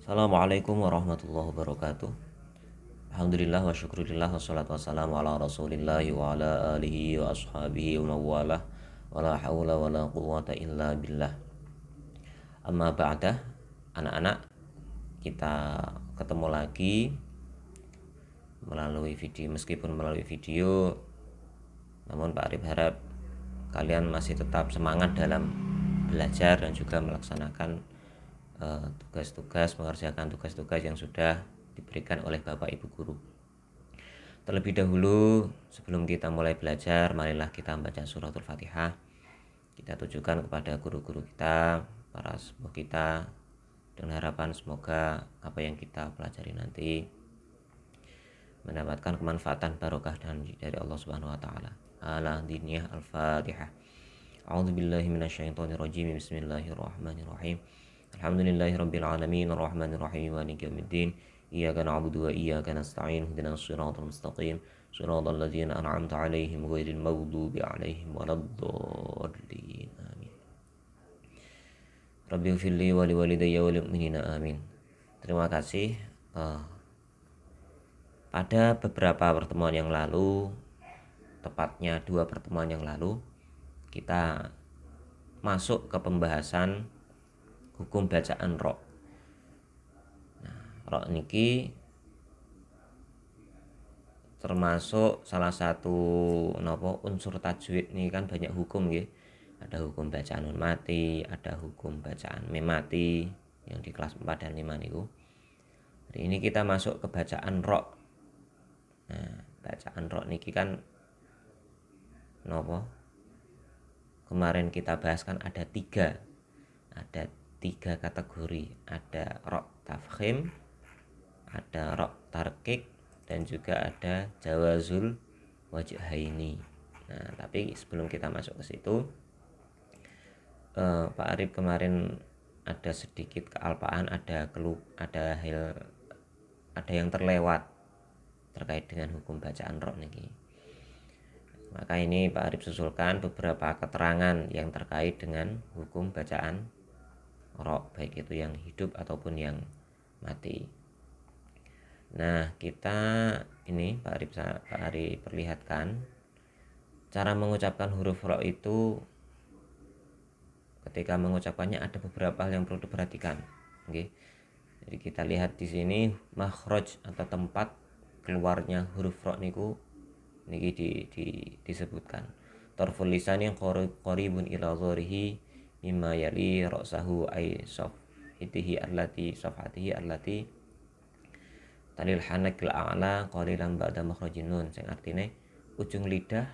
Assalamualaikum warahmatullahi wabarakatuh. Alhamdulillah wa syukurillah wassalatu wassalamu ala rasulillahi wa ala alihi wa ashabihi wa mawalah wa la hawla wa la quwwata illa billah. Amma ba'dah, anak-anak, kita ketemu lagi meskipun melalui video, namun Pak Arif harap kalian masih tetap semangat dalam belajar dan juga melaksanakan tugas-tugas, mengerjakan tugas-tugas yang sudah diberikan oleh Bapak Ibu guru. Terlebih dahulu, sebelum kita mulai belajar, marilah kita membaca suratul Fatihah. Kita tujukan kepada guru-guru kita, para sepuh kita, dengan harapan semoga apa yang kita pelajari nanti mendapatkan kemanfaatan barokah dari Allah Subhanahu wa taala. Ala diniyah al-Fatihah. A'udzubillahi minasyaitonirrajim. Bismillahirrahmanirrahim. Alhamdulillahirabbil alamin arrahmanir rahim maliki yaumiddin. Iyyaka na'budu wa iyyaka nasta'in. Ihdinas shiratal mustaqim. Shiratal ladzina an'amta 'alaihim ghairil maghdubi 'alaihim waladdallin. Amin. Rabbighfirli wa liwalidayya wal mu'minina amin. Terima kasih. Pada beberapa pertemuan yang lalu, tepatnya 2 pertemuan yang lalu, kita masuk ke pembahasan hukum bacaan ro. Nah, ro niki termasuk salah satu unsur tajwid nih, kan banyak hukum nggih. Ada hukum bacaan nun mati, ada hukum bacaan mem mati yang di kelas 4 dan 5 niku. Hari ini kita masuk ke bacaan ro. Nah, bacaan ro niki kan kemarin kita bahas kan ada 3 kategori. Ada ro tafkhim, ada ro tarkik, dan juga ada jawazul wajhaini. Nah, tapi sebelum kita masuk ke situ, Pak Arif kemarin ada sedikit kealpaan, ada yang terlewat terkait dengan hukum bacaan ro niki. Maka ini Pak Arif susulkan beberapa keterangan yang terkait dengan hukum bacaan ro, baik itu yang hidup ataupun yang mati. Nah, kita ini Pak Arif perlihatkan cara mengucapkan huruf ro itu. Ketika mengucapkannya ada beberapa hal yang perlu diperhatikan. Oke. Jadi kita lihat di sini makhraj atau tempat keluarnya huruf ro niku niki disebutkan. Tarful lisan yang qaribun ila dharihi mimma yali ra'sahu ay safhatihi allati talil hanakil a'la qalilan ba'da makhrajin nun, sing artine ujung lidah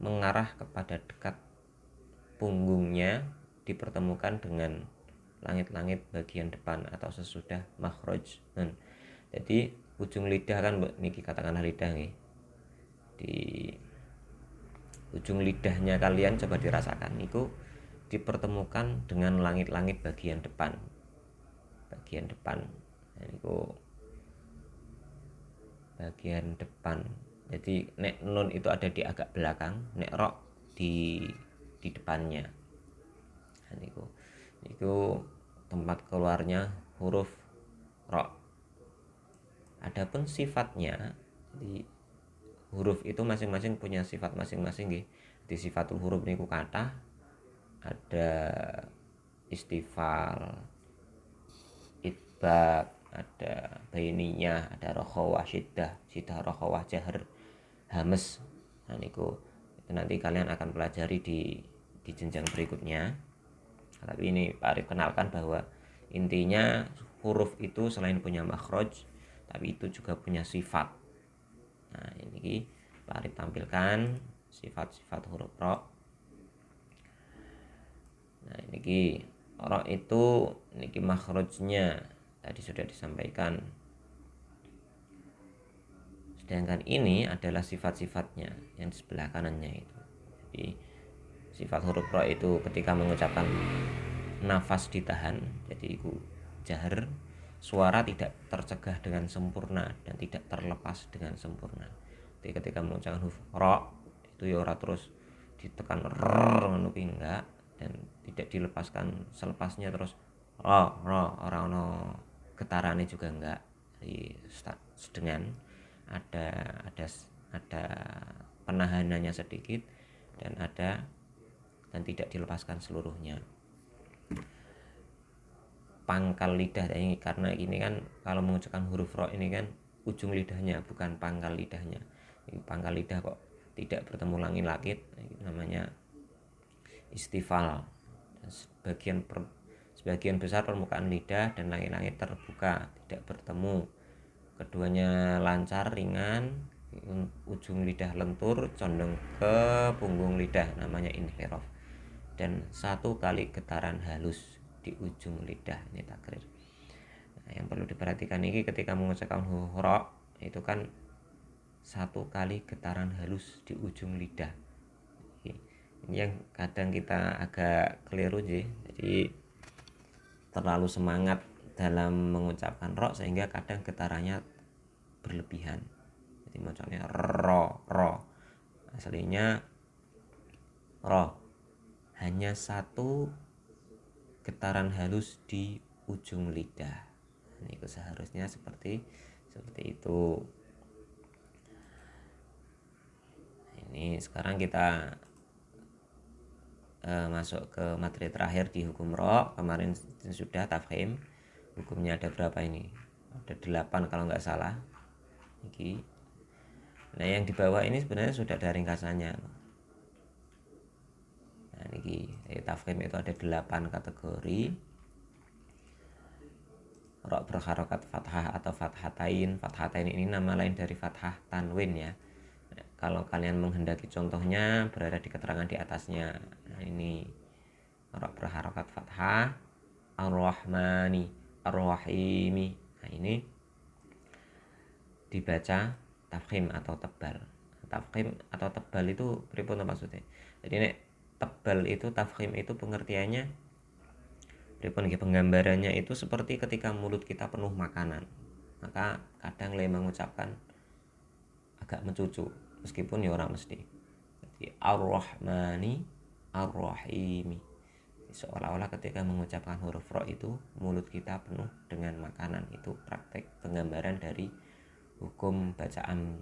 mengarah kepada dekat punggungnya dipertemukan dengan langit-langit bagian depan atau sesudah makhraj nun. Jadi ujung lidah kan niki katakanlah lidah nih. Di ujung lidahnya kalian coba dirasakan niku dipertemukan dengan langit-langit bagian depan. Nah, niku bagian depan. Jadi nek nun itu ada di agak belakang, nek ro di depannya. Nah, niku tempat keluarnya huruf ro. Adapun sifatnya, jadi huruf itu masing-masing punya sifat masing-masing nggih. Di sifatul huruf niku kathah, ada istifal, itbaq, ada bainiyah, ada rokhawah, syiddah rokhawah, jahar, hames. Nah, niku itu nanti kalian akan pelajari di jenjang berikutnya. Tapi ini Pak Arif kenalkan bahwa intinya huruf itu selain punya makhraj, tapi itu juga punya sifat. Nah, ini Pak Arif tampilkan sifat-sifat huruf ro. Nah, ini ro itu niki makhrajnya tadi sudah disampaikan. Sedangkan ini adalah sifat-sifatnya yang di sebelah kanannya itu. Jadi sifat huruf ro itu ketika mengucapkan nafas ditahan, jadi itu jahar, suara tidak tercegah dengan sempurna dan tidak terlepas dengan sempurna. Jadi ketika mengucapkan huruf ro itu ya ora terus ditekan ngono enggak, dan tidak dilepaskan selepasnya terus ro ora ono getarannya juga enggak. Jadi dengan ada penahanannya sedikit dan tidak dilepaskan seluruhnya. Pangkal lidah ini, karena ini kan kalau mengucapkan huruf ro ini kan ujung lidahnya bukan pangkal lidahnya. Pangkal lidah kok tidak bertemu langit-langit, namanya istifal. Sebagian besar permukaan lidah dan langit-langit terbuka, tidak bertemu. Keduanya lancar, ringan, ujung lidah lentur, condong ke punggung lidah, namanya inhirof. Dan satu kali getaran halus di ujung lidah, ini takrir. Nah, yang perlu diperhatikan ini ketika mengucapkan huruf itu kan satu kali getaran halus di ujung lidah. Ini yang kadang kita agak keliru sih. Jadi terlalu semangat dalam mengucapkan ro sehingga kadang getarannya berlebihan. Jadi mengucapnya ro. Aslinya ro. Hanya satu getaran halus di ujung lidah. Ini seharusnya seperti itu. Ini sekarang kita masuk ke materi terakhir di hukum ro. Kemarin sudah tafkhim. Hukumnya ada berapa ini? Ada 8 kalau nggak salah. Nah, yang di bawah ini sebenarnya sudah ada ringkasannya. Nah, ini tafkhim itu ada 8 kategori. Ro berharokat fathah atau fathatain. Fathatain ini nama lain dari fathah tanwin ya. Nah, kalau kalian menghendaki contohnya berada di keterangan di atasnya. Nah, ini ro berharokat fathah, ar-rahmani, ar-rahimi. Nah, ini dibaca tafkhim atau tebal. Tafkhim atau tebal itu pripun maksudnya? Jadi nek tebal itu tafkhim itu pengertiannya pripun nggih, penggambarannya itu seperti ketika mulut kita penuh makanan. Maka kadang le mengucapkan agak mencucu meskipun ya orang mesti. Jadi ar-rahmani ar-rahimi. Seolah-olah ketika mengucapkan huruf ro itu mulut kita penuh dengan makanan. Itu praktek penggambaran dari hukum bacaan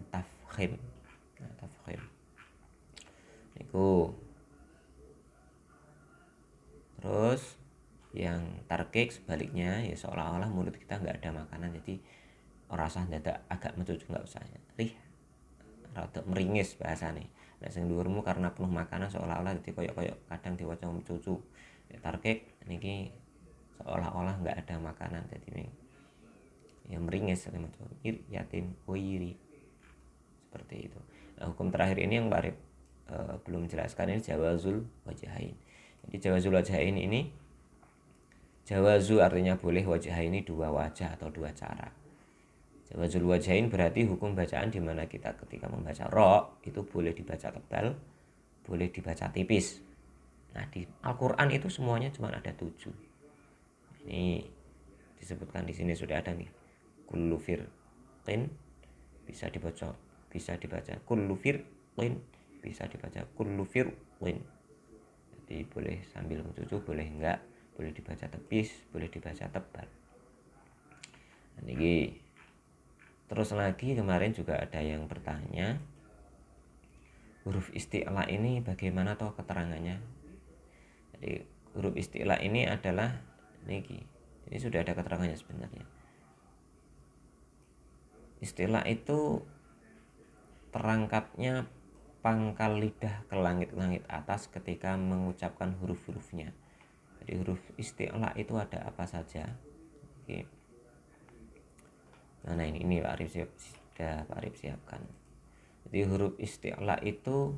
tafkhim. Nah, tafkhim niku. Terus yang tarkik sebaliknya, ya seolah-olah mulut kita nggak ada makanan, jadi rasa dadak agak mencucu, nggak usah rih rada meringis bahasane. Nek sing dhuwurmu karena penuh makanan seolah-olah jadi koyok-koyok kadang diwaca mencucu. Ya tarkik niki seolah-olah nggak ada makanan, jadi ya meringis yatim wiri seperti itu. Nah, hukum terakhir ini yang Pak Arif belum jelaskan, ini jawazul wajahain. Jadi jawazul wajahain ini, jawazu artinya boleh, wajahain ini dua wajah atau dua cara. Jawazul wajahain berarti hukum bacaan di mana kita ketika membaca ro itu boleh dibaca tebal, boleh dibaca tipis. Nah, di Al-Qur'an itu semuanya cuma ada 7. Ini disebutkan di sini sudah ada nih. Kullu firqin bisa dibaca kullu firqin, bisa dibaca kullu firqin. Jadi boleh sambil mencucu, boleh enggak, boleh dibaca tipis, boleh dibaca tebal. Nah, ini terus lagi kemarin juga ada yang bertanya huruf isti'la ini bagaimana toh keterangannya. Jadi huruf isti'la ini adalah ini sudah ada keterangannya sebenarnya. Istilah itu terangkatnya pangkal lidah ke langit-langit atas ketika mengucapkan huruf-hurufnya. Jadi huruf isti'la itu ada apa saja? Oke. Nah, ini Pak Arif sudah Pak Arif siapkan. Jadi huruf isti'la itu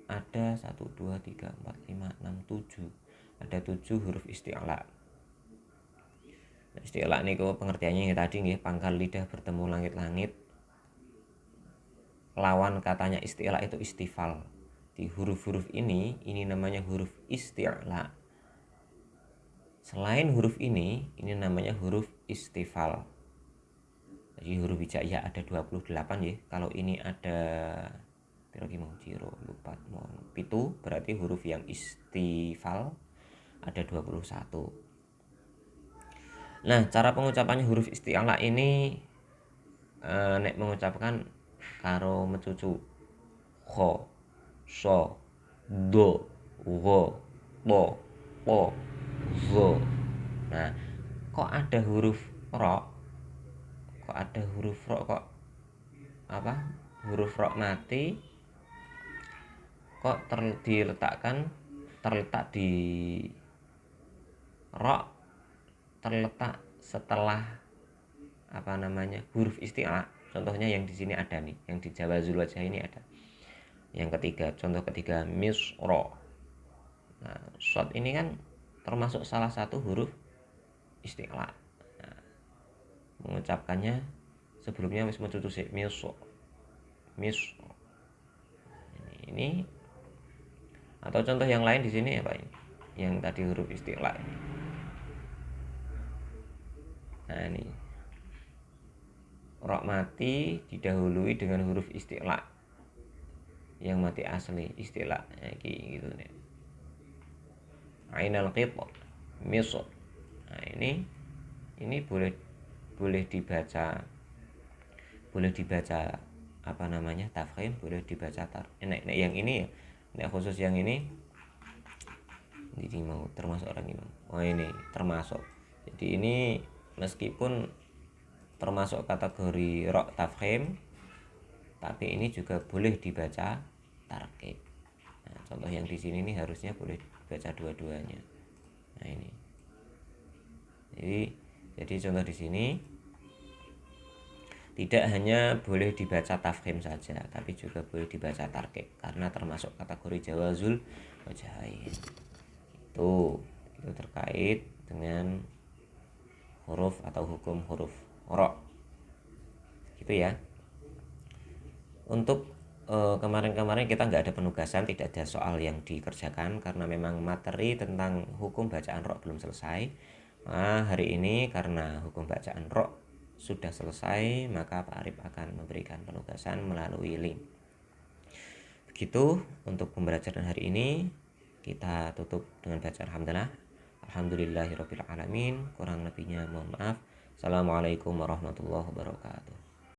ada 1, 2, 3, 4, 5, 6, 7. Ada 7 huruf isti'la. Isti'la niku pengertiannya yang tadi nggih, pangkal lidah bertemu langit-langit. Lawan katanya isti'la itu istifal. Di huruf-huruf ini namanya huruf isti'la. Selain huruf ini namanya huruf istifal. Jadi huruf hijaiyah ada 28 ya. Kalau ini ada pitu, berarti huruf yang istifal ada 21. Nah, cara pengucapannya huruf isti'la ini nek mengucapkan karo mecucu kho, so, do, wo, to, po, zo. Nah, kok ada huruf ro? Kok ada huruf ro kok apa? Huruf ro mati kok terletak di ro terletak setelah apa namanya huruf isti'la. Contohnya yang di sini ada nih, yang di Jawa Zulwajah ini ada. Yang ketiga, contoh ketiga misro. Nah, shot ini kan termasuk salah satu huruf isti'la. Nah, mengucapkannya sebelumnya wis mecucu sik misro. Misro. Ini atau contoh yang lain di sini apa ini? Yang tadi huruf isti'la ini. Nah, ini ro mati didahului dengan huruf isti'la yang mati asli isti'la gitu nih. Ainal qit misr. Nah, ini boleh dibaca apa namanya tafkhim, boleh dibaca nek yang ini ya, nek khusus yang ini mau termasuk orang imam. Oh ini termasuk. Jadi ini meskipun termasuk kategori ro tafkhim, tapi ini juga boleh dibaca tarkib. Nah, contoh yang di sini ini harusnya boleh dibaca dua-duanya. Nah ini. Jadi contoh di sini tidak hanya boleh dibaca tafkhim saja, tapi juga boleh dibaca tarkib karena termasuk kategori jawazul wajahain. Itu terkait dengan huruf atau hukum huruf ro. Gitu ya. Untuk kemarin-kemarin kita nggak ada penugasan, tidak ada soal yang dikerjakan karena memang materi tentang hukum bacaan ro belum selesai. Nah, hari ini karena hukum bacaan ro sudah selesai, maka Pak Arif akan memberikan penugasan melalui link. Begitu untuk pembelajaran hari ini. Kita tutup dengan baca alhamdulillah. Alhamdulillahirabbil alamin. Kurang lebihnya mohon maaf. Assalamualaikum warahmatullahi wabarakatuh.